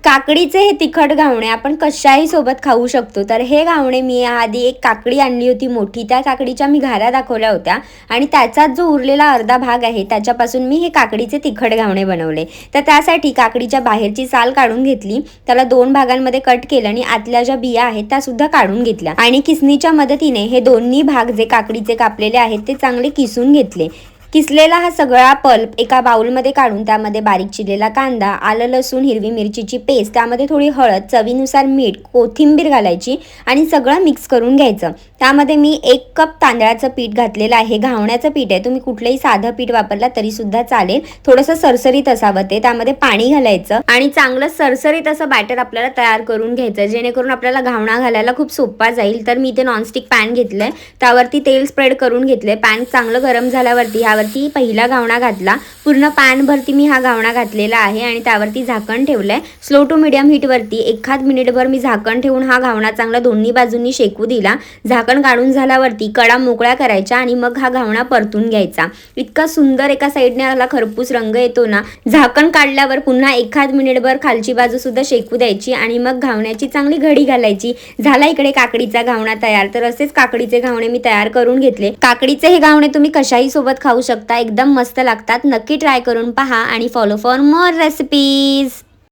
काकडीचे हे तिखट घावणे आपण कशाही सोबत खाऊ शकतो। तर हे घावणे मी आधी एक काकडी आणली होती मोठी, त्या काकडीच्या मी घाऱ्या दाखवल्या होत्या आणि त्याचाच जो उरलेला अर्धा भाग आहे त्याच्यापासून मी हे काकडीचे तिखट घावणे बनवले। तर त्यासाठी काकडीच्या बाहेरची साल काढून घेतली, त्याला 2 भागांमध्ये कट केलं आणि आतल्या ज्या बिया आहेत त्या सुद्धा काढून घेतल्या आणि किसणीच्या मदतीने हे दोन्ही भाग जे काकडीचे कापलेले आहेत ते चांगले किसून घेतले। किसलेला हा सगळा पल्प एका बाउलमध्ये काढून त्यामध्ये बारीक चिरलेला कांदा, आलं लसूण हिरवी मिरचीची पेस्ट, त्यामध्ये थोडी हळद, चवीनुसार मीठ, कोथिंबीर घालायची आणि सगळं मिक्स करून घ्यायचं। त्यामध्ये मी 1 कप तांदळाचं पीठ घातलेलं आहे, घावण्याचं पीठ आहे, तुम्ही कुठलंही साधं पीठ वापरला तरी सुद्धा चालेल। थोडंसं सरसरीत असावं ते, त्यामध्ये पाणी घालायचं आणि चांगलं सरसरीत असं बॅटर आपल्याला तयार करून घ्यायचं, जेणेकरून आपल्याला घावणा घालायला खूप सोपा जाईल। तर मी इथे नॉनस्टिक पॅन घेतलंय, त्यावरती तेल स्प्रेड करून घेतलंय। पॅन चांगलं गरम झाल्यावरती ह्यावरती पहिला घावणा घातला, पूर्ण पॅन भरती मी हा घावणा घातलेला आहे आणि त्यावरती झाकण ठेवलंय। स्लो टू मीडियम हीटवरती 1 मिनिटभर मी झाकण ठेवून हा घावणा चांगला दोन्ही बाजूंनी शेकू दिला। झाकण काढून झाल्यावरती कडा मोकळ्या करायच्या आणि मग हा घावणा परतून घ्यायचा। इतका सुंदर एका साईडने आला खरपूस रंग येतो ना। झाकण काढल्यावर पुन्हा 1 मिनिटभर खालची बाजू सुद्धा शेकू द्यायची आणि मग घावण्याची चांगली घडी घालायची। झाला इकडे काकडीचा घावणा तयार। तर असेच काकडीचे घावणे मी तयार करून घेतले। काकडीचे हे घावणे तुम्ही कशाही सोबत खाऊ शकता, एकदम मस्त लागतात। नक्की ट्राय करून पहा आणि फॉलो फॉर मोर रेसिपीज।